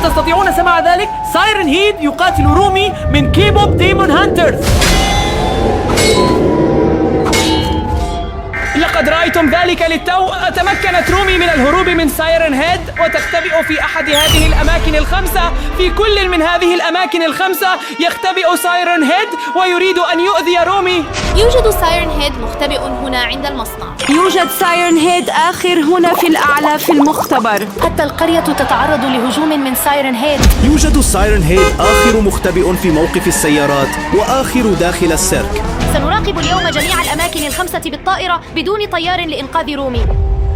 تستطيعون سماع ذلك؟ سايرن هيد يقاتل رومي من كيبوب ديمون هانترز. لقد رأيتم ذلك للتو. تمكنت رومي من الهروب من سايرن هيد وتختبئ في أحد هذه الأماكن الخمسة. في كل من هذه الأماكن الخمسة يختبئ سايرن هيد ويريد أن يؤذي رومي. يوجد سايرن هيد مختبئ هنا عند المصنع. يوجد سايرن هيد آخر هنا في الأعلى في المختبر. حتى القرية تتعرض لهجوم من سايرن هيد. يوجد سايرن هيد آخر مختبئ في موقف السيارات وآخر داخل السيرك. سنراقب اليوم جميع الأماكن الخمسة بالطائرة بدون طيار لإنقاذ رومي.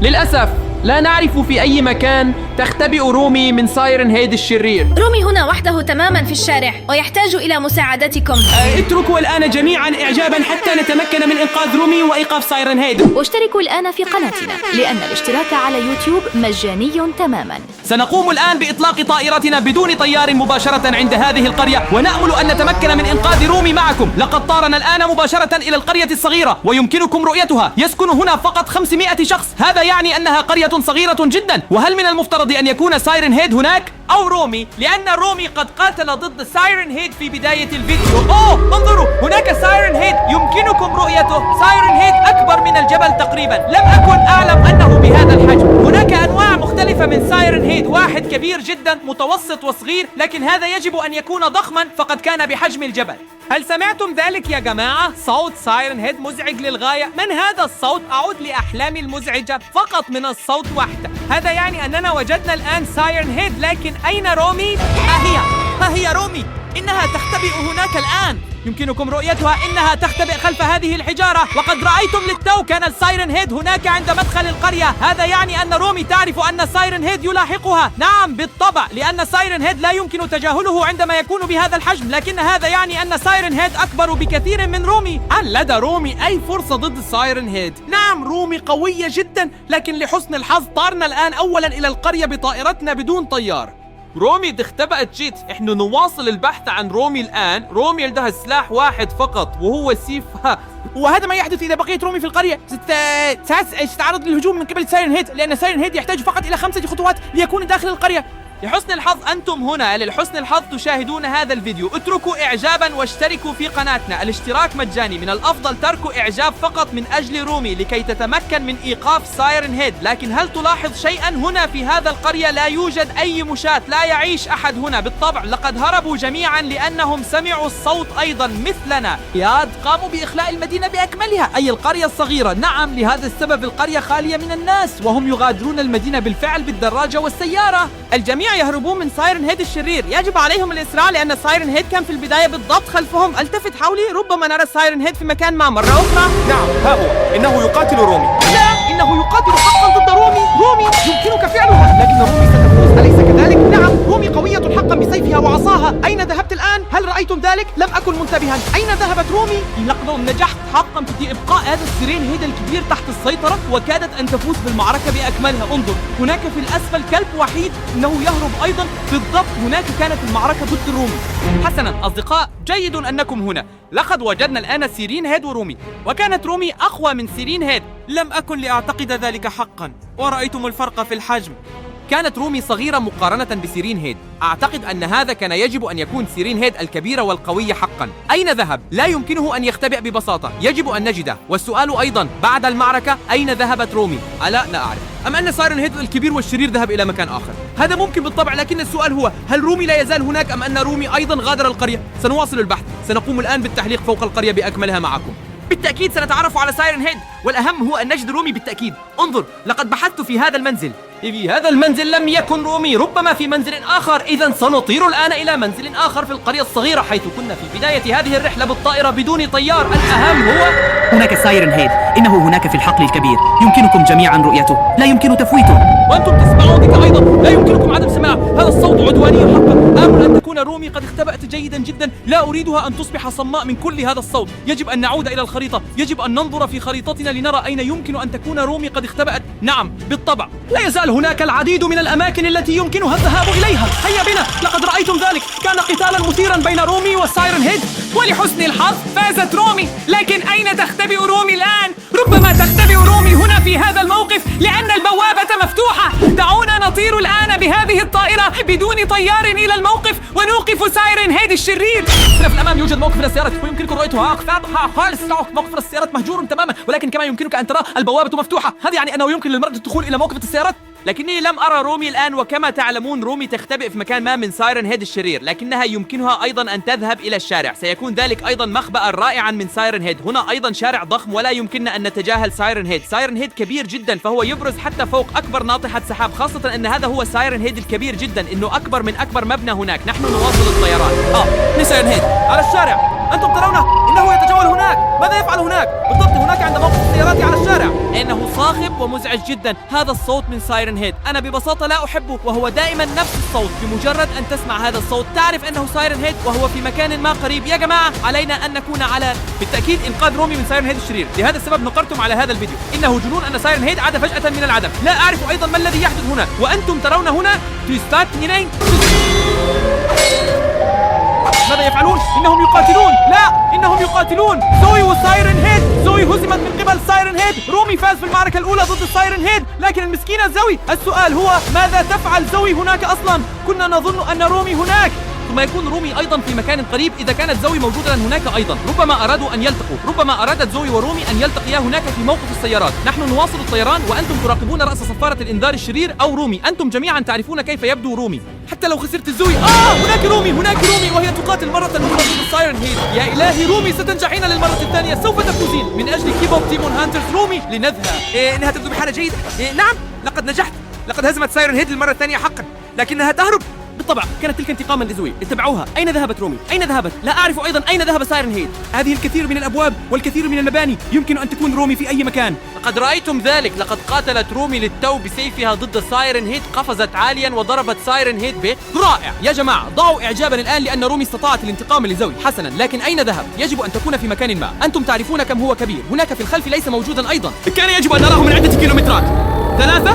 للأسف لا نعرف في أي مكان تختبئ رومي من سايرن هيد الشرير. رومي هنا وحده تماما في الشارع ويحتاج إلى مساعدتكم. اتركوا الآن جميعا إعجابا حتى نتمكن من إنقاذ رومي وإيقاف سايرن هيد. واشتركوا الآن في قناتنا لأن الاشتراك على يوتيوب مجاني تماما. سنقوم الآن بإطلاق طائرتنا بدون طيار مباشرة عند هذه القرية ونأمل أن نتمكن من إنقاذ رومي معكم. لقد طارنا الآن مباشرة إلى القرية الصغيرة ويمكنكم رؤيتها. يسكن هنا فقط 500 شخص. هذا يعني أنها قرية صغيرة جدا. وهل من المفترض أن يكون سايرن هيد هناك أو رومي؟ لأن رومي قد قاتل ضد سايرن هيد في بداية الفيديو. انظروا هناك سايرن هيد يمكنكم رؤيته. سايرن هيد أكبر من الجبل تقريبا. لم أكن أعلم أنه بهذا الحجم. هناك أنواع مختلفة من سايرن هيد. واحد كبير جدا متوسط وصغير لكن هذا يجب أن يكون ضخما فقد كان بحجم الجبل. هل سمعتم ذلك يا جماعة؟ صوت سايرن هيد مزعج للغاية. من هذا الصوت؟ أعود لأحلامي المزعجة فقط من الصوت وحده. هذا يعني أننا وجدنا الآن سايرن هيد لكن أين رومي؟ ها هي رومي. إنها تختبئ هناك الآن. يمكنكم رؤيتها. إنها تختبئ خلف هذه الحجارة. وقد رأيتم للتو كان السايرن هيد هناك عند مدخل القرية. هذا يعني أن رومي تعرف أن السايرن هيد يلاحقها. نعم بالطبع لأن السايرن هيد لا يمكن تجاهله عندما يكون بهذا الحجم. لكن هذا يعني أن سايرن هيد أكبر بكثير من رومي. هل لدى رومي أي فرصة ضد السايرن هيد؟ نعم رومي قوية جدا لكن لحسن الحظ طارنا الآن أولا إلى القرية بطائرتنا بدون طيار. رومي اختبأت جيت. احنا نواصل البحث عن رومي الآن. رومي عندها سلاح واحد فقط وهو سيفها. وهذا ما يحدث إذا بقيت رومي في القرية. ستتعرض للهجوم من قبل سايرن هيد لأن سايرن هيد يحتاج فقط إلى 5 خطوات ليكون داخل القرية. لحسن الحظ أنتم هنا. لحسن الحظ تشاهدون هذا الفيديو. اتركوا إعجابا واشتركوا في قناتنا. الاشتراك مجاني. من الأفضل ترك إعجاب فقط من أجل رومي لكي تتمكن من إيقاف سايرن هيد. لكن هل تلاحظ شيئا هنا في هذا القرية؟ لا يوجد أي مشاة. لا يعيش أحد هنا. بالطبع لقد هربوا جميعا لأنهم سمعوا الصوت أيضا مثلنا. ياد قاموا بإخلاء المدينة بأكملها أي القرية الصغيرة. نعم لهذا السبب القرية خالية من الناس وهم يغادرون المدينة بالفعل بالدراجة والسيارة. الجميع يهربون من سايرن هيد الشرير. يجب عليهم الإسراع لأن سايرن هيد كان في البداية بالضبط خلفهم. التفت حولي ربما نرى سايرن هيد في مكان ما مرة أخرى. نعم ها هو. إنه يقاتل رومي. لا إنه يقاتل حقا ضد رومي. رومي يمكنك فعلها لكن رومي ستفوز أليس كذلك؟ نعم رومي قوية حقا بسيفها وعصاها. أين ذهبت الآن؟ هل رأيتم ذلك؟ لم أكن منتبها. أين ذهبت رومي؟ لقد نجحت حقا في إبقاء هذا السيرين هيد الكبير تحت السيطرة وكادت أن تفوز بالمعركة بأكملها. انظر هناك في الأسفل كلب وحيد إنه يهرب أيضا. بالضبط هناك كانت المعركة ضد رومي. حسنا أصدقاء جيد أنكم هنا. لقد وجدنا الآن سيرين هيد ورومي وكانت رومي أقوى من سيرين هيد. لم أكن لأعتقد ذلك حقا. ورأيتم الفرق في الحجم. كانت رومي صغيرة مقارنة بسيرين هيد. أعتقد أن هذا كان يجب أن يكون سيرين هيد الكبيرة والقوية حقا. أين ذهب؟ لا يمكنه أن يختبئ ببساطة. يجب أن نجده. والسؤال أيضا بعد المعركة أين ذهبت رومي؟ لا أعرف. أم أن سايرن هيد الكبير والشرير ذهب إلى مكان آخر؟ هذا ممكن بالطبع لكن السؤال هو هل رومي لا يزال هناك أم أن رومي أيضا غادر القرية؟ سنواصل البحث. سنقوم الآن بالتحليق فوق القرية بأكملها معكم. بالتأكيد سنتعرف على سايرن هيد والأهم هو أن نجد رومي بالتأكيد. انظر لقد بحثت في هذا المنزل. في هذا المنزل لم يكن رومي. ربما في منزل آخر. إذا سنطير الآن إلى منزل آخر في القرية الصغيرة حيث كنا في بداية هذه الرحلة بالطائرة بدون طيار. الأهم هو هناك سايرن هيد. إنه هناك في الحقل الكبير. يمكنكم جميعا رؤيته. لا يمكن تفويته. وأنتم تسمعون ذلك أيضا. لا يمكنكم عدم سماعه. هذا الصوت عدواني حقا. آمل أن تكون رومي قد اختبأت جيدا جدا. لا أريدها أن تصبح صماء من كل هذا الصوت. يجب أن نعود إلى الخريطة. يجب أن ننظر في خريطتنا لنرى أين يمكن أن تكون رومي قد اختبأت. نعم بالطبع لا يزال هناك العديد من الأماكن التي يمكنها الذهاب إليها. هيا بنا. لقد رأيتم ذلك. كان قتالا مثيرا بين رومي وسايرن هيد ولحسن الحظ فازت رومي. لكن أين تختبئ رومي الآن؟ ربما تختبئ رومي هنا في هذا الموقف لأن البوابة مفتوحة. دعونا نطير الآن بهذه الطائرة بدون طيار إلى الموقف ونوقف سايرن هيد الشرير. هنا في الأمام يوجد موقف السيارات ويمكنكم رؤيته خالص. موقف السيارات مهجور تماما، ولكن كما يمكنك أن ترى البوابة مفتوحة. هذا يعني أنه يمكن للمرأة الدخول إلى موقف السيارات. لكني لم أرى رومي الآن، وكما تعلمون رومي تختبئ في مكان ما من سايرن هيد الشرير، لكنها يمكنها أيضا أن تذهب إلى الشارع. سيكون ذلك أيضا مخبأ رائعا من سايرن هيد. هنا أيضا شارع ضخم ولا يمكننا أن نتجاهل سايرن هيد. سايرن هيد كبير جدا، فهو يبرز حتى فوق أكبر ناطحة سحاب، خاصة أن هذا هو سايرن هيد الكبير جدا، إنه أكبر من أكبر مبنى هناك. نحن نواصل الطيران. سايرن هيد على الشارع، أنتم ترونه إنه يتجول هناك. ماذا يفعل هناك؟ بالضبط هناك عند موقف السيارات على الشارع. إنه صاخب ومزعج جدا. هذا الصوت من سايرن هيد أنا ببساطة لا أحبه، وهو دائما نفس الصوت. بمجرد أن تسمع هذا الصوت تعرف أنه سايرن هيد وهو في مكان ما قريب. يا جماعة علينا أن نكون على بالتأكيد إنقاذ رومي من سايرن هيد الشرير. لهذا السبب نقرتم على هذا الفيديو. إنه جنون أن سايرن هيد عاد فجأة من العدم. لا أعرف أيضا ما الذي يحدث هنا، وأنتم ترون هنا تويستات اثنين. ماذا يفعلون؟ إنهم يقاتلون. لا، إنهم يقاتلون. زوي وسايرن هيد. زوي هزمت من قبل سايرن هيد. رومي فاز في المعركة الأولى ضد سايرن هيد، لكن المسكينة زوي. السؤال هو ماذا تفعل زوي هناك أصلا؟ كنا نظن أن رومي هناك. ثم يكون رومي أيضا في مكان قريب إذا كانت زوي موجودة هناك أيضا. ربما أرادوا أن يلتقوا، ربما أرادت زوي ورومي أن يلتقيا هناك في موقف السيارات. نحن نواصل الطيران وأنتم تراقبون رأس صفارة الإنذار الشرير أو رومي. أنتم جميعا تعرفون كيف يبدو رومي حتى لو خسرت الزوي. هناك رومي وهي تقاتل مرة أخرى ضد سايرن هيد. يا إلهي رومي ستنجحين للمرة الثانية، سوف تفوزين من أجل كيبوب تيمون هانترز. رومي لنذهب. إنها تبدو بحالة جيدة. نعم لقد نجحت، لقد هزمت سايرن هيد للمرة الثانية حقا، لكنها تهرب. بالطبع كانت تلك انتقاما لزوي. اتبعوها. أين ذهبت رومي؟ أين ذهبت؟ لا أعرف أيضا أين ذهب سايرن هيد. هذه الكثير من الأبواب والكثير من المباني، يمكن أن تكون رومي في أي مكان. لقد رأيتم ذلك. لقد قاتلت رومي للتو بسيفها ضد سايرن هيد، قفزت عاليا وضربت سايرن هيد رائع. يا جماعة ضعوا إعجابا الآن لأن رومي استطاعت الانتقام لزوي. حسنا، لكن أين ذهب؟ يجب أن تكون في مكان ما. أنتم تعرفون كم هو كبير. هناك في الخلف ليس موجودا أيضا. كان يجب أن نراه من عدة كيلومترات. 3؟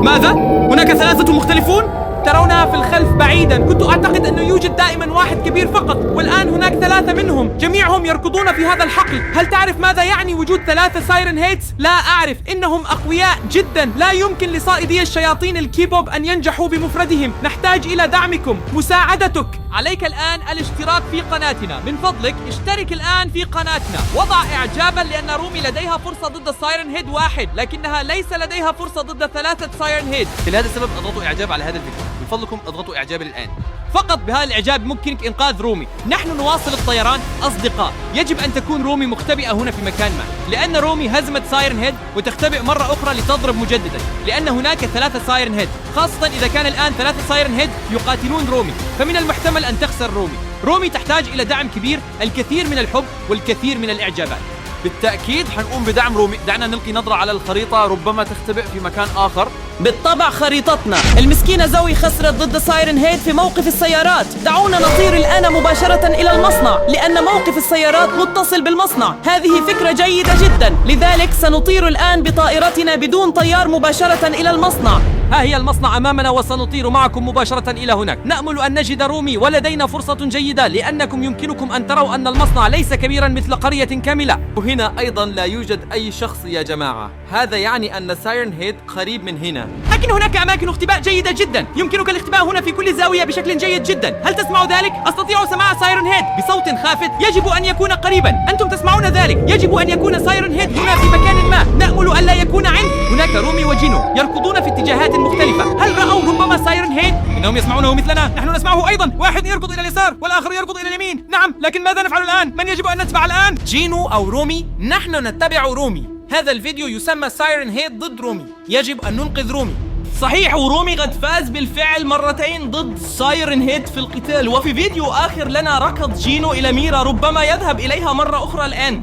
ماذا؟ هناك 3 مختلفون؟ ترونها في الخلف بعيدا. كنت أعتقد أنه يوجد دائما واحد كبير فقط، والآن هناك 3 منهم، جميعهم يركضون في هذا الحقل. هل تعرف ماذا يعني وجود 3 سايرن هيدز؟ لا أعرف. إنهم أقوياء جدا. لا يمكن لصائدي الشياطين الكيبوب أن ينجحوا بمفردهم. نحتاج إلى دعمكم، مساعدتك. عليك الآن الاشتراك في قناتنا. من فضلك اشترك الآن في قناتنا. وضع إعجابا لأن رومي لديها فرصة ضد سايرن هيد 1، لكنها ليس لديها فرصة ضد 3 سايرن هيد. لهذا السبب اضغطوا إعجاب على هذا الفيديو. من فضلكم اضغطوا إعجابا الآن. فقط بهذا الإعجاب يمكنك إنقاذ رومي. نحن نواصل الطيران. أصدقاء يجب أن تكون رومي مختبئة هنا في مكان ما، لأن رومي هزمت سايرن هيد وتختبئ مرة أخرى لتضرب مجددا، لأن هناك 3 سايرن هيد، خاصة إذا كان الآن 3 سايرن هيد يقاتلون رومي، فمن المحتمل أن تخسر رومي. رومي تحتاج إلى دعم كبير، الكثير من الحب والكثير من الإعجابات. بالتأكيد حنقوم بدعم رومي. دعنا نلقي نظرة على الخريطة، ربما تختبئ في مكان آخر. بالطبع خريطتنا. المسكينة زوي خسرت ضد سايرن هيد في موقف السيارات. دعونا نطير الآن مباشرة إلى المصنع، لأن موقف السيارات متصل بالمصنع. هذه فكرة جيدة جدا، لذلك سنطير الآن بطائرتنا بدون طيار مباشرة إلى المصنع. ها هي المصنع أمامنا وسنطير معكم مباشرة إلى هناك. نأمل أن نجد رومي ولدينا فرصة جيدة، لأنكم يمكنكم أن تروا أن المصنع ليس كبيرا مثل قرية كاملة. وهنا أيضا لا يوجد أي شخص يا جماعة. هذا يعني أن سايرن هيد قريب من هنا، لكن هناك أماكن اختباء جيدة جدا. يمكنك الاختباء هنا في كل زاوية بشكل جيد جدا. هل تسمع ذلك؟ أستطيع سماع سايرن هيد بصوت خافت. يجب أن يكون قريبا. أنتم تسمعون ذلك؟ يجب أن يكون سايرن هيد هنا في مكان ما. نأمل أن لا يكون هناك رومي وجينو يركضون في اتجاهات مختلفة. هل رأوا ربما سايرن هيد؟ إنهم يسمعونه مثلنا، نحن نسمعه أيضا. واحد يركض إلى اليسار والآخر يركض إلى اليمين. نعم، لكن ماذا نفعل الآن؟ من يجب أن نتبع الآن؟ جينو أو رومي؟ نحن نتبع رومي. هذا الفيديو يسمى سايرن هيد ضد رومي. يجب أن ننقذ رومي. صحيح، ورومي قد فاز بالفعل مرتين ضد سايرن هيد في القتال، وفي فيديو آخر لنا ركض جينو إلى ميرا، ربما يذهب إليها مرة أخرى الآن.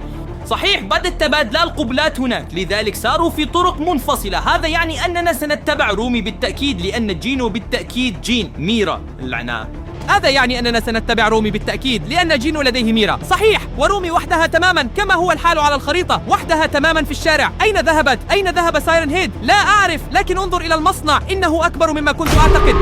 صحيح، بدت تبادلا القبلات هناك، لذلك ساروا في طرق منفصلة. هذا يعني أننا سنتبع رومي بالتأكيد، لأن جينو بالتأكيد جين ميرا اللعنة. هذا يعني أننا سنتبع رومي بالتأكيد، لأن جينو لديه ميرا. صحيح، ورومي وحدها تماما كما هو الحال على الخريطة، وحدها تماما في الشارع. أين ذهبت؟ أين ذهب سايرن هيد؟ لا أعرف، لكن انظر إلى المصنع، إنه أكبر مما كنت أعتقد.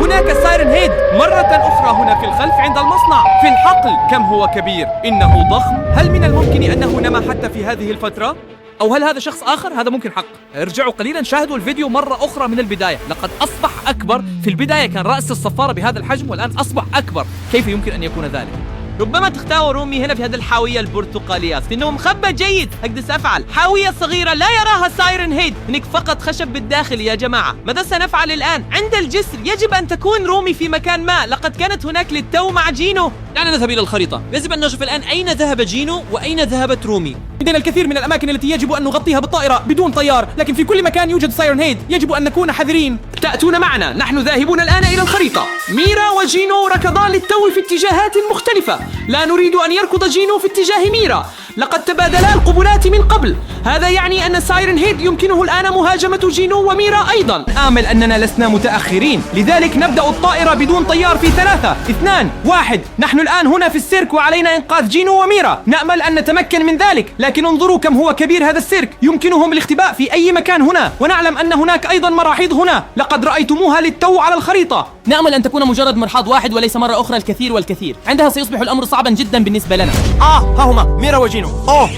هناك سايرن هيد مرة أخرى هنا في الخلف عند المصنع في الحقل. كم هو كبير، إنه ضخم. هل من الممكن أنه نما حتى في هذه الفترة؟ أو هل هذا شخص آخر؟ هذا ممكن حق. ارجعوا قليلا شاهدوا الفيديو مرة أخرى من البداية. لقد أصبح أكبر. في البداية كان رأس الصفارة بهذا الحجم والآن أصبح أكبر. كيف يمكن أن يكون ذلك؟ ربما تختاروا رومي هنا في هذه الحاوية البرتقالية لأنه مخبى جيد. هكذا سأفعل. حاوية صغيرة لا يراها سايرن هيد. هناك فقط خشب بالداخل يا جماعة. ماذا سنفعل الآن؟ عند الجسر يجب أن تكون رومي في مكان ما. لقد كانت هناك للتو مع جينو. دعنا نذهب إلى الخريطة. يجب أن نشوف الآن أين ذهب جينو وأين ذهبت رومي. لدينا الكثير من الأماكن التي يجب أن نغطيها بالطائرة بدون طيار، لكن في كل مكان يوجد سايرن هيد. يجب أن نكون حذرين. تأتون معنا. نحن ذاهبون الآن إلى الخريطة. ميرا وجينو ركضان للتو في اتجاهات مختلفة. لا نريد أن يركض جينو في اتجاه ميرا. لقد تبادلا القبلات من قبل. هذا يعني أن سايرن هيد يمكنه الآن مهاجمة جينو وميرا أيضا. آمل أننا لسنا متأخرين، لذلك نبدأ الطائرة بدون طيار في 3 2 1. نحن الآن هنا في السيرك وعلينا إنقاذ جينو وميرا. نأمل أن نتمكن من ذلك، لكن انظروا كم هو كبير هذا السيرك. يمكنهم الاختباء في أي مكان هنا، ونعلم أن هناك أيضا مراحيض هنا. لقد رأيتموها للتو على الخريطة. نأمل أن تكون مجرد مرحاض واحد وليس مرة أخرى الكثير والكثير. عندها سيصبح الأمر صعبا جدا بالنسبة لنا. ها هما ميرا وجينو.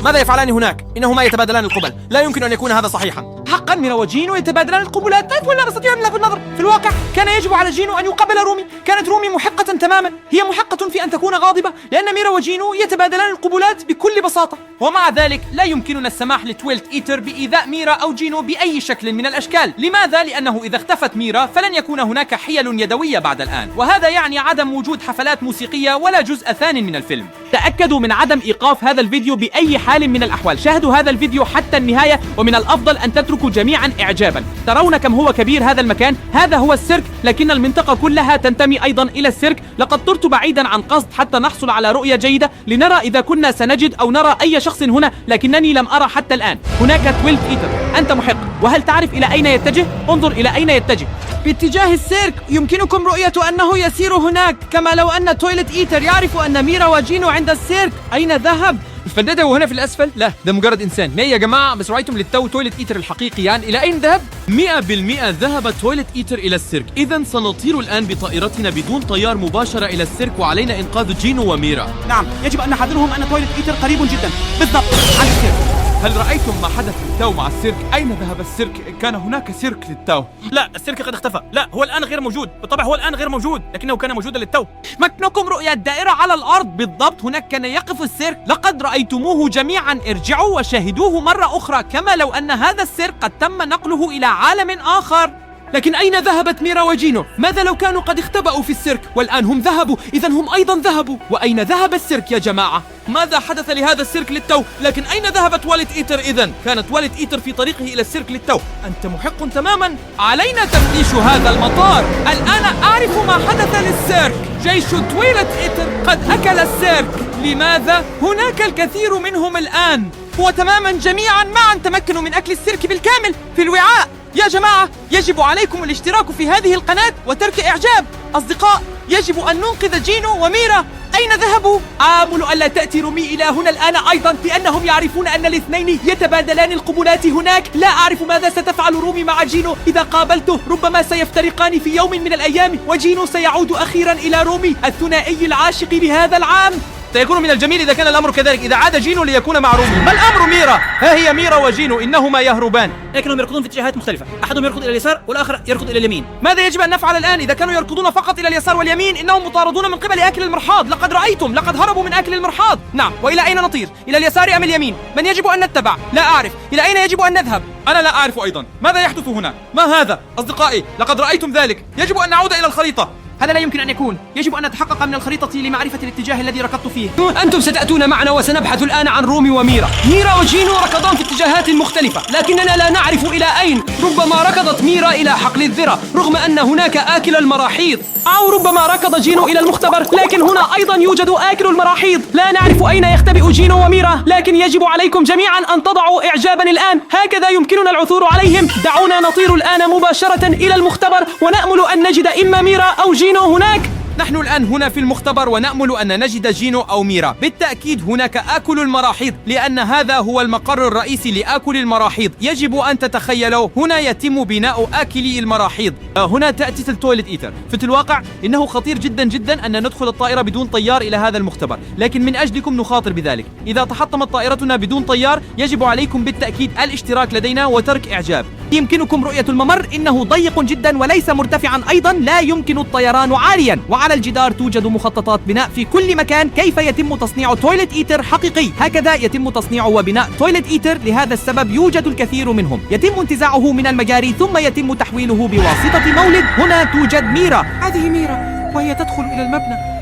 ماذا يفعلان هناك؟ إنهما يتبادلان القبل. لا يمكن أن يكون هذا صحيحا. حقا ميرا وجينو يتبادلان القبلات. طيب ولا نستطيع أن نلفت النظر. في الواقع كان يجب على جينو أن يقابل رومي. كانت رومي محقة تماما. هي محقة في أن تكون غاضبة لأن ميرا وجينو يتبادلان القبلات بكل بساطة. ومع ذلك لا يمكننا السماح لتويلت إيتر بإيذاء ميرا أو جينو بأي شكل من الأشكال. لماذا؟ لأنه إذا اختفت ميرا فلن يكون هناك حيل يدوية بعد الآن، وهذا يعني عدم وجود حفلات موسيقية ولا جزء ثاني من الفيلم. تأكدوا من عدم إيقاف هذا الفيديو بأي حال من الأحوال. شاهدوا هذا الفيديو حتى النهاية، ومن الأفضل أن تتركوا جميعا إعجابا. ترون كم هو كبير هذا المكان. هذا هو السيرك، لكن المنطقة كلها تنتمي أيضا إلى السيرك. لقد طرت بعيدا عن قصد حتى نحصل على رؤية جيدة لنرى إذا كنا سنجد أو نرى أي شخص هنا، لكنني لم أرى حتى الآن. هناك تويلت إيتر. أنت محق. وهل تعرف إلى أين يتجه؟ انظر إلى أين يتجه. باتجاه السيرك. يمكنكم رؤية أنه يسير هناك، كما لو أن تويلت إيتر يعرف أن ميرا وجينو عند السيرك. أين ذهب؟ الفندادة وهنا في الأسفل؟ لا، ده مجرد إنسان. ما يا جماعة بس رأيتم للتو تويلت إيتر الحقيقي إلى أين ذهب؟ 100% ذهب تويلت إيتر إلى السيرك. إذن سنطير الآن بطائرتنا بدون طيار مباشرة إلى السيرك، وعلينا إنقاذ جينو وميرا. نعم، يجب أن نحذرهم أن تويلت إيتر قريب جدا بالضبط عن السيرك. هل رأيتم ما حدث للتو مع السيرك؟ أين ذهب السيرك؟ كان هناك سيرك للتو. لا، السيرك قد اختفى. لا، هو الآن غير موجود. بالطبع هو الآن غير موجود، لكنه كان موجودا للتو. مكنكم رؤية الدائرة على الأرض بالضبط. هناك كان يقف السيرك. لقد رأيتموه جميعا. ارجعوا وشاهدوه مرة أخرى، كما لو أن هذا السيرك قد تم نقله إلى عالم آخر. لكن أين ذهبت ميرا وجينو؟ ماذا لو كانوا قد اختبأوا في السيرك والآن هم ذهبوا؟ إذا هم أيضا ذهبوا. وأين ذهب السيرك يا جماعة؟ ماذا حدث لهذا السيرك للتو؟ لكن أين ذهبت تويلت إيتر إذن؟ كانت تويلت إيتر في طريقه إلى السيرك للتو. أنت محق تماما. علينا تفتيش هذا المطار. الآن أعرف ما حدث للسيرك. جيش تويلت إيتر قد أكل السيرك. لماذا؟ هناك الكثير منهم الآن. وتماما جميعا معا تمكنوا من أكل السيرك بالكامل في الوعاء. يا جماعة يجب عليكم الاشتراك في هذه القناة وترك إعجاب. أصدقاء، يجب أن ننقذ جينو وميرا. أين ذهبوا؟ آمل ألا تأتي رومي إلى هنا الآن أيضا، لأنهم يعرفون أن الاثنين يتبادلان القبلات هناك. لا أعرف ماذا ستفعل رومي مع جينو إذا قابلته. ربما سيفترقان في يوم من الأيام، وجينو سيعود أخيرا إلى رومي الثنائي العاشق لهذا العام. سيكون من الجميل إذا كان الأمر كذلك، إذا عاد جينو ليكون مع رومي. ما الأمر ميرا؟ ها هي ميرا وجينو، إنهما يهربان. لكنهم يركضون في اتجاهات مختلفة. أحدهم يركض إلى اليسار والآخر يركض إلى اليمين. ماذا يجب أن نفعل الآن؟ إذا كانوا يركضون فقط إلى اليسار واليمين إنهم مطاردون من قبل آكل المرحاض. لقد رأيتم، لقد هربوا من آكل المرحاض. نعم، وإلى أين نطير؟ إلى اليسار أم اليمين؟ من يجب أن نتبع؟ لا أعرف. إلى أين يجب أن نذهب؟ أنا لا أعرف أيضا. ماذا يحدث هنا؟ ما هذا؟ أصدقائي لقد رأيتم ذلك. يجب أن نعود إلى الخريطة. هذا لا يمكن أن يكون. يجب أن نتحقق من الخريطة لمعرفة الاتجاه الذي ركضت فيه. أنتم ستأتون معنا وسنبحث الآن عن رومي وميرا. ميرا وجينو ركضان في اتجاهات مختلفة، لكننا لا نعرف إلى أين. ربما ركضت ميرا إلى حقل الذرة رغم أن هناك آكل المراحيض، أو ربما ركض جينو إلى المختبر، لكن هنا أيضا يوجد آكل المراحيض. لا نعرف أين يختبئ جينو وميرا، لكن يجب عليكم جميعا أن تضعوا إعجابا الآن. هكذا يمكننا العثور عليهم. دعونا نطير الآن مباشرة إلى المختبر ونأمل أن نجد إما ميرا أو جينو هناك. نحن الآن هنا في المختبر ونأمل أن نجد جينو أو ميرا. بالتأكيد هناك آكل المراحيض، لأن هذا هو المقر الرئيسي لآكل المراحيض. يجب أن تتخيلوا هنا يتم بناء آكلي المراحيض. هنا تأتي التويلت إيتر. في الواقع إنه خطير جدا جدا أن ندخل الطائرة بدون طيار إلى هذا المختبر، لكن من أجلكم نخاطر بذلك. إذا تحطمت طائرتنا بدون طيار يجب عليكم بالتأكيد الاشتراك لدينا وترك إعجاب. يمكنكم رؤية الممر، إنه ضيق جدا وليس مرتفعا، أيضا لا يمكن الطيران عاليا، وعلى الجدار توجد مخططات بناء في كل مكان كيف يتم تصنيع تويلت إيتر حقيقي. هكذا يتم تصنيع وبناء تويلت إيتر، لهذا السبب يوجد الكثير منهم. يتم انتزاعه من المجاري ثم يتم تحويله بواسطة مولد. هنا توجد ميرا. هذه ميرا وهي تدخل إلى المبنى.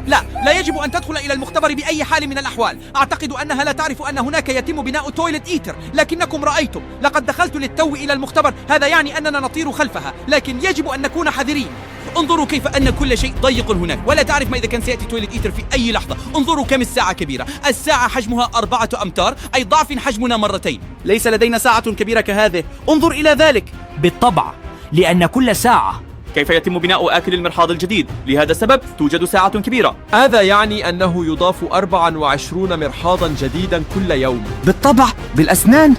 لا يجب أن تدخل إلى المختبر بأي حال من الأحوال. أعتقد أنها لا تعرف أن هناك يتم بناء تويلت إيتر، لكنكم رأيتم. لقد دخلت للتو إلى المختبر، هذا يعني أننا نطير خلفها، لكن يجب أن نكون حذرين. انظروا كيف أن كل شيء ضيق هناك، ولا تعرف ما إذا كان سيأتي تويلت إيتر في أي لحظة. انظروا كم الساعة كبيرة. الساعة حجمها 4 أمتار، أي ضعف حجمنا مرتين. ليس لدينا ساعة كبيرة كهذه، انظر إلى ذلك. بالطبع، لأن كل ساعة. كيف يتم بناء آكل المرحاض الجديد؟ لهذا السبب توجد ساعة كبيرة. هذا يعني أنه يضاف 24 مرحاضا جديدا كل يوم. بالطبع، بالأسنان.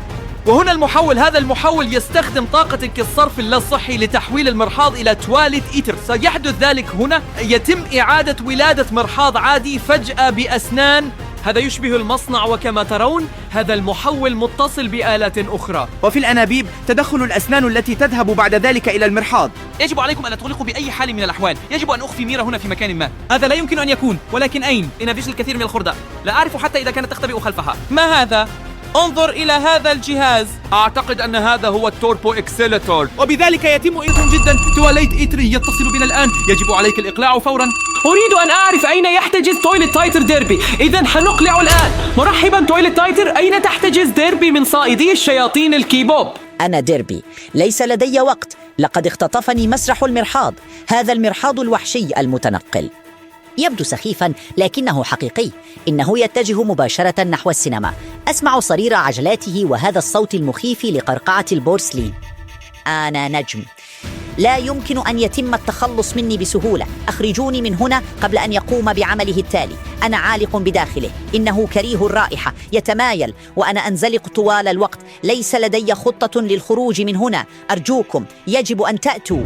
وهنا المحول، هذا المحول يستخدم طاقة كالصرف اللا صحي لتحويل المرحاض إلى تواليت إيتر. سيحدث ذلك هنا، يتم إعادة ولادة مرحاض عادي فجأة بأسنان. هذا يشبه المصنع، وكما ترون هذا المحول متصل بآلات أخرى. وفي الأنابيب تدخل الأسنان التي تذهب بعد ذلك إلى المرحاض. يجب عليكم أن تغلقوا بأي حال من الأحوال. يجب أن أخفي ميرا هنا في مكان ما. هذا لا يمكن أن يكون، ولكن أين؟ إن فيش الكثير من الخردة، لا أعرف حتى إذا كانت تختبئ خلفها. ما هذا؟ انظر إلى هذا الجهاز. أعتقد أن هذا هو التوربو إكسيلاتور، وبذلك يتم إيضا جدا. تواليت إيتري يتصل بنا الآن، يجب عليك الإقلاع فورا. أريد أن أعرف أين يحتجز تويلت تايتر ديربي. إذا حنقلع الآن. مرحبا تويلت تايتر، أين تحتجز ديربي من صائدي الشياطين الكيبوب؟ أنا ديربي، ليس لدي وقت. لقد اختطفني مسرح المرحاض، هذا المرحاض الوحشي المتنقل. يبدو سخيفا لكنه حقيقي. إنه يتجه مباشرة نحو السينما. أسمع صرير عجلاته وهذا الصوت المخيف لقرقعة البورسلين. أنا نجم، لا يمكن أن يتم التخلص مني بسهولة. أخرجوني من هنا قبل أن يقوم بعمله التالي. أنا عالق بداخله، إنه كريه الرائحة، يتمايل وأنا أنزلق طوال الوقت. ليس لدي خطة للخروج من هنا. أرجوكم يجب أن تأتوا.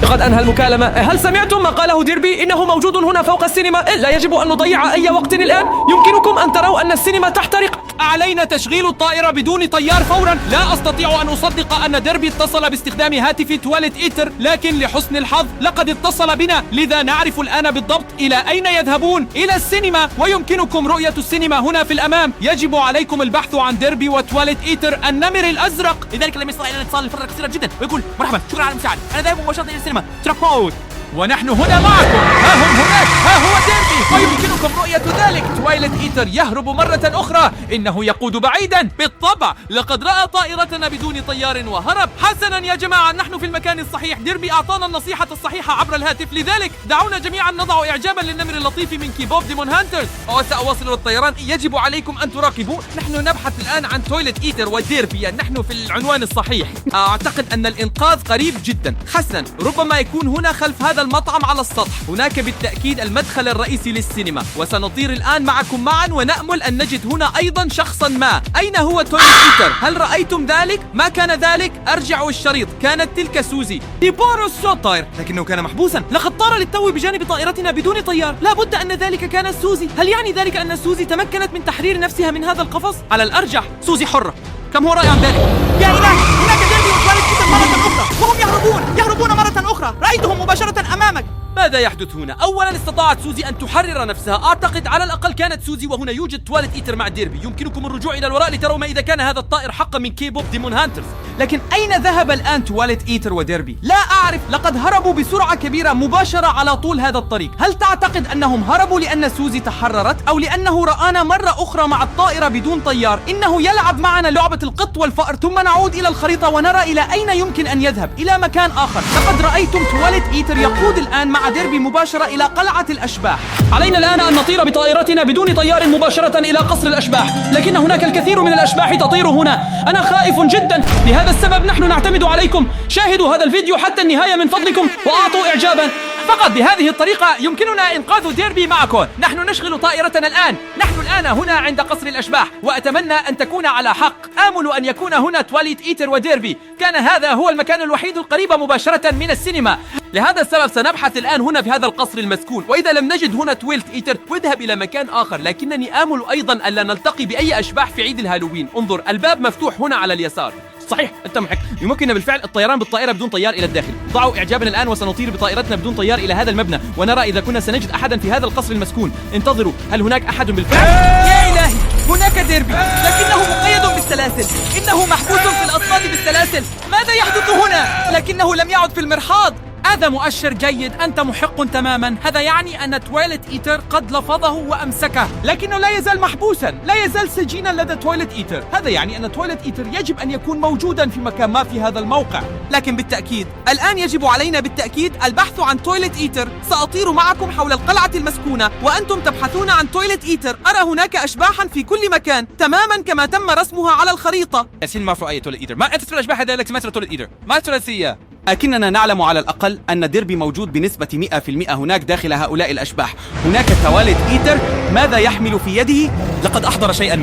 لقد أنهى المكالمة. هل سمعتم ما قاله ديربي؟ إنه موجود هنا فوق السينما. لا يجب أن نضيع أي وقت الآن. يمكنكم أن تروا أن السينما تحترق. علينا تشغيل الطائرة بدون طيار فورا. لا أستطيع أن أصدق أن ديربي اتصل باستخدام هاتف تواليت إيتر، لكن لحسن الحظ لقد اتصل بنا، لذا نعرف الآن بالضبط إلى أين يذهبون. إلى السينما، ويمكنكم رؤية السينما هنا في الأمام. يجب عليكم البحث عن ديربي وتواليت إيتر النمر الأزرق. لذلك لم يستطع إلى الاتصال لفترة قصيرة جدا، ويقول مرحبا، شكرا على المساعدة، أنا ذاهب مباشرة إلى السينما. تراكوت. ونحن هنا معكم. ها هم هناك، ها هو ديربي، ويمكنكم رؤية ذلك. تويلت إيتر يهرب مرة أخرى، إنه يقود بعيدا. بالطبع، لقد رأى طائرتنا بدون طيار وهرب. حسنا يا جماعة، نحن في المكان الصحيح. ديربي أعطانا النصيحة الصحيحة عبر الهاتف، لذلك دعونا جميعا نضع إعجابا للنمر اللطيف من كيبوب ديمون هانترز. وسأواصل الطيران. يجب عليكم أن تراقبوا. نحن نبحث الآن عن تويلت إيتر وديربي، نحن في العنوان الصحيح. أعتقد أن الإنقاذ قريب جدا. حسنا، ربما يكون هنا خلف هذا المطعم على السطح. هناك بالتأكيد المدخل الرئيسي للسينما، وسنطير الآن معكم معا ونأمل أن نجد هنا أيضا شخصا ما. أين هو تويلت إيتر؟ هل رأيتم ذلك؟ ما كان ذلك؟ أرجعوا الشريط. كانت تلك سوزي ديبورو السوطاير، لكنه كان محبوسا. لقد طار للتو بجانب طائرتنا بدون طيار. لا بد أن ذلك كانت سوزي. هل يعني ذلك أن سوزي تمكنت من تحرير نفسها من هذا القفص؟ على الأرجح سوزي حرة. كم هو رائع ذلك؟ يا إله، هناك ديربي وتواليت إيتر مرة أخرى، وهم يهربون مرة أخرى. رأيتهم مباشرة أمامك. ماذا يحدث هنا؟ أولا استطاعت سوزي أن تحرر نفسها. أعتقد على الأقل كانت سوزي، وهنا يوجد تواليت إيتر مع ديربي. يمكنكم الرجوع إلى الوراء لتروا ما إذا كان هذا الطائر حقا من كيبوب ديمون هانترز. لكن أين ذهب الآن تواليت إيتر وديربي؟ لا أعرف. لقد هربوا بسرعة كبيرة مباشرة على طول هذا الطريق. هل تعتقد أنهم هربوا لأن سوزي تحررت، أو لأنه رآنا مرة أخرى مع الطائرة بدون طيار؟ إنه يلعب معنا لعبة القط والفأر، ثم نعود إلى الخريطة ونرى إلى أين يمكن أن يذهب، إلى مكان آخر. لقد رأيتم تواليت إيتر يقود الآن مع ديربي مباشرة إلى قلعة الأشباح. علينا الآن أن نطير بطائرتنا بدون طيار مباشرة إلى قصر الأشباح، لكن هناك الكثير من الأشباح تطير هنا. أنا خائف جدا، لهذا السبب نحن نعتمد عليكم. شاهدوا هذا الفيديو حتى النهاية من فضلكم، وأعطوا إعجابا. فقط بهذه الطريقة يمكننا إنقاذ ديربي معكم. نحن نشغل طائرتنا الآن. نحن الآن هنا عند قصر الأشباح، وأتمنى أن تكون على حق. آمل أن يكون هنا تواليت إيتر وديربي. كان هذا هو المكان الوحيد القريب مباشرة من السينما. لهذا السبب سنبحث الآن هنا في هذا القصر المسكون، وإذا لم نجد هنا تويلت إيتر واذهب إلى مكان آخر. لكنني آمل أيضا ألا نلتقي بأي أشباح في عيد الهالوين. انظر، الباب مفتوح هنا على اليسار. صحيح، أنت محق. يمكننا بالفعل الطيران بالطائرة بدون طيار إلى الداخل. ضعوا إعجابنا الآن وسنطير بطائرتنا بدون طيار إلى هذا المبنى، ونرى إذا كنا سنجد أحدا في هذا القصر المسكون. انتظروا، هل هناك أحد بالفعل؟ يا إلهي، هناك ديربي، لكنه مقيد بالسلاسل. إنه محبوس في الأصفاد بالسلاسل. ماذا يحدث هنا؟ لكنه لم يعد في المرحاض. هذا مؤشر جيد. أنت محق تماما. هذا يعني أن تويلت إيتر قد لفظه وأمسكه، لكنه لا يزال محبوسا، لا يزال سجينا لدى تويلت إيتر. هذا يعني أن تويلت إيتر يجب أن يكون موجودا في مكان ما في هذا الموقع. لكن بالتأكيد الآن يجب علينا بالتأكيد البحث عن تويلت إيتر. سأطير معكم حول القلعة المسكونة وأنتم تبحثون عن تويلت إيتر. أرى هناك أشباحا في كل مكان تماما كما تم رسمها على الخريطة. ياسين ما في أي تويلت إيتر. ما أنت ترى الأشباح هذا لك ما ترى تويلت إيتر. ما ترى السيئة. لكننا نعلم على الأقل أن ديربي موجود بنسبة 100% هناك داخل هؤلاء الأشباح. هناك تواليت إيتر. ماذا يحمل في يده؟ لقد أحضر شيئا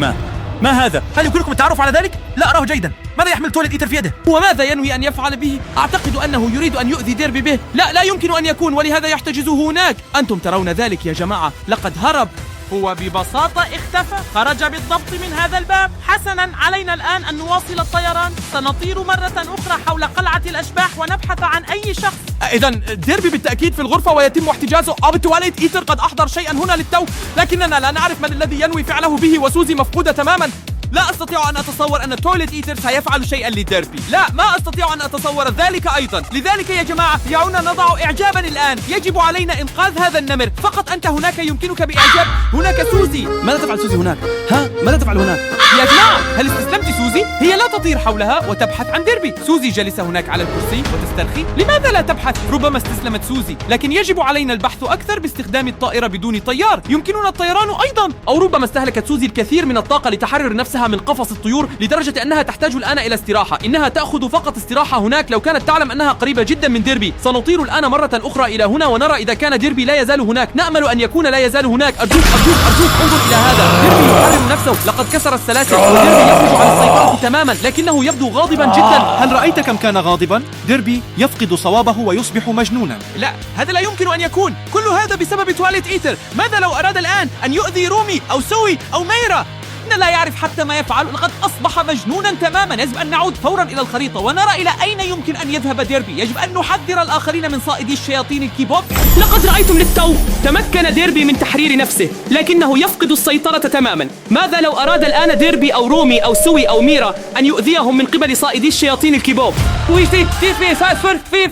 ما هذا؟ هل يمكنكم التعرف على ذلك؟ لا أراه جيدا. ماذا يحمل تواليت إيتر في يده؟ وماذا ينوي أن يفعل به؟ أعتقد أنه يريد أن يؤذي ديربي به. لا يمكن أن يكون، ولهذا يحتجزه هناك. أنتم ترون ذلك يا جماعة، لقد هرب. هو ببساطة اختفى، خرج بالضبط من هذا الباب. حسنا، علينا الآن أن نواصل الطيران. سنطير مرة أخرى حول قلعة الأشباح ونبحث عن أي شخص. إذا ديربي بالتأكيد في الغرفة ويتم احتجازه. تواليت إيتر قد أحضر شيئا هنا للتو، لكننا لا نعرف من الذي ينوي فعله به، وسوزي مفقودة تماما. لا أستطيع أن أتصور أن تويلت إيتر سيفعل شيئا لديربي. لا، ما أستطيع أن أتصور ذلك أيضا. لذلك يا جماعة دعونا نضع إعجابا الآن. يجب علينا إنقاذ هذا النمر. فقط أنت هناك يمكنك بإعجاب. هناك سوزي. ماذا تفعل سوزي هناك؟ ماذا تفعل هناك؟ يا جماعة، هل استسلمت سوزي؟ هي لا تطير حولها وتبحث عن ديربي. سوزي جالسة هناك على الكرسي وتسترخي. لماذا لا تبحث؟ ربما استسلمت سوزي، لكن يجب علينا البحث أكثر باستخدام الطائرة بدون طيار. يمكننا الطيران أيضا. أو ربما استهلكت سوزي الكثير من الطاقة لتحرر نفسها من قفص الطيور لدرجة أنها تحتاج الآن إلى استراحة. إنها تأخذ فقط استراحة هناك. لو كانت تعلم أنها قريبة جدا من ديربي. سنطير الآن مرة أخرى إلى هنا ونرى إذا كان ديربي لا يزال هناك. نأمل أن يكون لا يزال هناك. أرجوك انظر إلى هذا. ديربي يحرر نفسه، لقد كسر السلاسل. ديربي يخرج عن السيطرة تماما، لكنه يبدو غاضبا جدا. هل رأيت كم كان غاضبا؟ ديربي يفقد صوابه ويصبح مجنونا. لا، هذا لا يمكن أن يكون. كل هذا بسبب تواليت إيتر. ماذا لو أراد الآن أن يؤذي رومي أو سوي أو ميرا؟ لا يعرف حتى ما يفعل. لقد أصبح مجنونا تماما. يجب أن نعود فورا إلى الخريطة ونرى إلى أين يمكن أن يذهب ديربي. يجب أن نحذر الآخرين من صائدي الشياطين الكيبوب. لقد رأيتم للتو تمكن ديربي من تحرير نفسه، لكنه يفقد السيطرة تماما. ماذا لو أراد الآن ديربي أو رومي أو سوي أو ميرا أن يؤذيهم من قبل صائدي الشياطين الكيبوب؟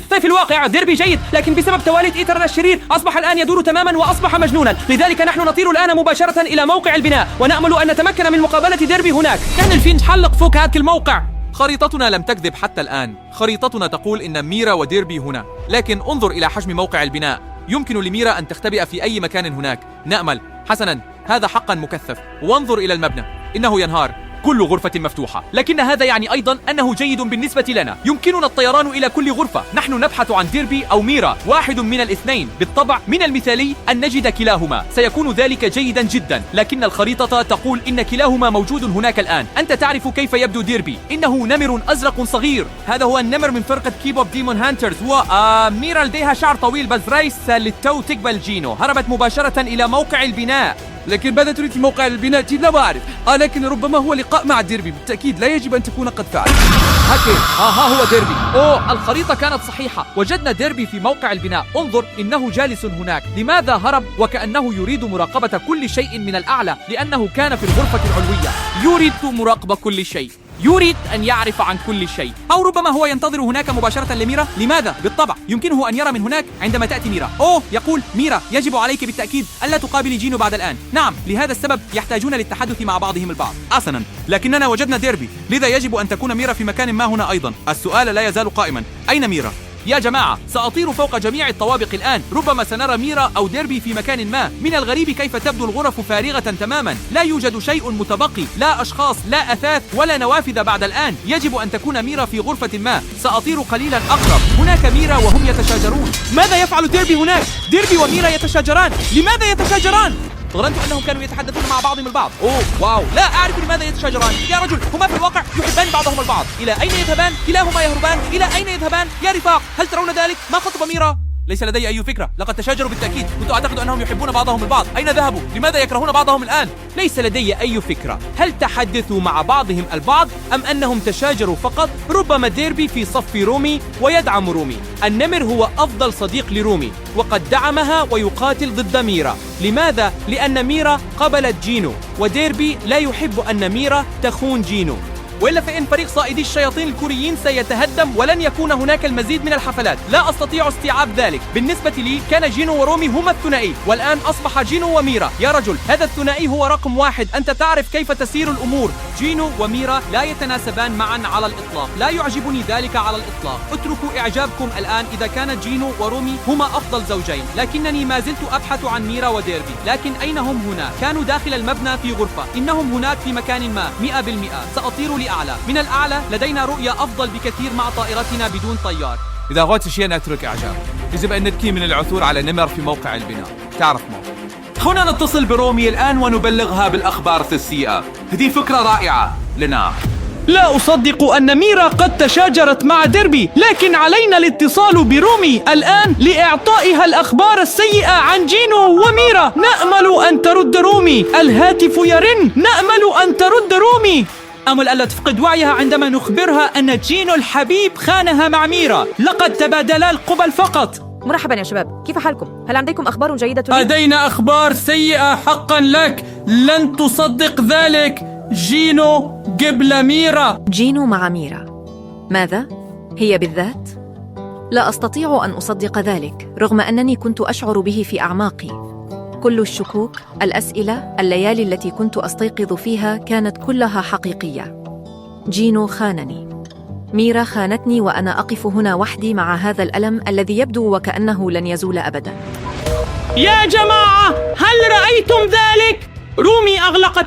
في الواقع ديربي جيد، لكن بسبب تواليت إيتر الشرير أصبح الآن يدور تماما وأصبح مجنونا. لذلك نحن نطير الآن مباشرة إلى موقع البناء ونأمل أن نتمكن من مقابلة ديربي هناك. نحن الفين حلق فوق هذا الموقع. خريطتنا لم تكذب حتى الآن. خريطتنا تقول إن ميرا وديربي هنا، لكن انظر إلى حجم موقع البناء. يمكن لميرا أن تختبئ في أي مكان هناك. نأمل. حسنا، هذا حقا مكثف. وانظر إلى المبنى، إنه ينهار. كل غرفة مفتوحة، لكن هذا يعني أيضا أنه جيد بالنسبة لنا. يمكننا الطيران إلى كل غرفة. نحن نبحث عن ديربي أو ميرا، واحد من الاثنين. بالطبع من المثالي أن نجد كلاهما، سيكون ذلك جيدا جدا، لكن الخريطة تقول إن كلاهما موجود هناك الآن. أنت تعرف كيف يبدو ديربي. إنه نمر أزرق صغير. هذا هو النمر من فرقة كيبوب ديمون هانترز. وميرا لديها شعر طويل بس ريس للتو تقبل جينو. هربت مباشرة إلى موقع البناء. لكن ماذا تريد في موقع البناء؟ لا أعرف. لكن ربما هو لقاء مع ديربي. بالتأكيد لا يجب أن تكون قد فعل. ها هو ديربي. الخريطة كانت صحيحة. وجدنا ديربي في موقع البناء. انظر، إنه جالس هناك. لماذا هرب؟ وكأنه يريد مراقبة كل شيء من الأعلى، لأنه كان في الغرفة العلوية. يريد مراقبة كل شيء. يريد أن يعرف عن كل شيء. أو ربما هو ينتظر هناك مباشرة لميرا. لماذا؟ بالطبع يمكنه أن يرى من هناك عندما تأتي ميرا. يقول ميرا يجب عليك بالتأكيد ألا تقابلي جينو بعد الآن. نعم، لهذا السبب يحتاجون للتحدث مع بعضهم البعض. حسنا، لكننا وجدنا ديربي، لذا يجب أن تكون ميرا في مكان ما هنا أيضا. السؤال لا يزال قائما، أين ميرا؟ يا جماعة، سأطير فوق جميع الطوابق الآن. ربما سنرى ميرا أو ديربي في مكان ما. من الغريب كيف تبدو الغرف فارغة تماما. لا يوجد شيء متبقي، لا أشخاص، لا أثاث ولا نوافذ بعد الآن. يجب أن تكون ميرا في غرفة ما. سأطير قليلا أقرب. هناك ميرا وهم يتشاجرون. ماذا يفعل ديربي هناك؟ ديربي وميرا يتشاجران. لماذا يتشاجران؟ ظننت أنهم كانوا يتحدثون مع بعضهم البعض. أوه واو، لا أعرف لماذا يتشاجران. يا رجل، هما في الواقع يحبان بعضهم البعض. إلى أين يذهبان؟ كلاهما يهربان. إلى أين يذهبان؟ يا رفاق، هل ترون ذلك؟ ما خطب ميرا؟ ليس لدي أي فكرة. لقد تشاجروا بالتأكيد. كنت أعتقد أنهم يحبون بعضهم البعض. أين ذهبوا؟ لماذا يكرهون بعضهم الآن؟ ليس لدي أي فكرة. هل تحدثوا مع بعضهم البعض أم أنهم تشاجروا فقط؟ ربما ديربي في صف رومي ويدعم رومي. النمر هو أفضل صديق لرومي وقد دعمها ويقاتل ضد ميرا. لماذا؟ لأن ميرا قبلت جينو وديربي لا يحب أن ميرا تخون جينو. وإلا فإن فريق صائدي الشياطين الكوريين سيتهدم ولن يكون هناك المزيد من الحفلات. لا أستطيع استيعاب ذلك. بالنسبة لي كان جينو ورومي هما الثنائي والآن أصبح جينو وميرا. يا رجل، هذا الثنائي هو رقم واحد. أنت تعرف كيف تسير الأمور. جينو وميرا لا يتناسبان معا على الإطلاق. لا يعجبني ذلك على الإطلاق. اتركوا إعجابكم الآن إذا كانت جينو ورومي هما أفضل زوجين. لكنني ما زلت أبحث عن ميرا وديربي. لكن أين هم هنا؟ كانوا داخل المبنى في غرفة. إنهم هناك في مكان ما 100%. سأطير لأعلى. من الأعلى لدينا رؤية أفضل بكثير مع طائرتنا بدون طيار. إذا أغوت شيئا أترك إعجاب. يجب أن نبكي من العثور على نمر في موقع البناء. تعرف موقع. هنا نتصل برومي الآن ونبلغها بالأخبار السيئة. هذه فكرة رائعة لنا. لا أصدق أن ميرا قد تشاجرت مع ديربي، لكن علينا الاتصال برومي الآن لإعطائها الأخبار السيئة عن جينو وميرا. نأمل أن ترد رومي. الهاتف يرن. نأمل أن ترد رومي. أمل ألا تفقد وعيها عندما نخبرها أن جينو الحبيب خانها مع ميرا. لقد تبادلا القبل فقط. مرحبا يا شباب، كيف حالكم؟ هل عندكم أخبار جيدة لي؟ لدينا أخبار سيئة حقا لك. لن تصدق ذلك. جينو قبل ميرا. جينو مع ميرا؟ ماذا؟ هي بالذات؟ لا أستطيع أن أصدق ذلك رغم أنني كنت أشعر به في أعماقي. كل الشكوك، الأسئلة، الليالي التي كنت أستيقظ فيها كانت كلها حقيقية. جينو خانني. ميرا خانتني وأنا أقف هنا وحدي مع هذا الألم الذي يبدو وكأنه لن يزول أبداً. يا جماعة، هل رأيتم ذلك؟ رومي أغلقت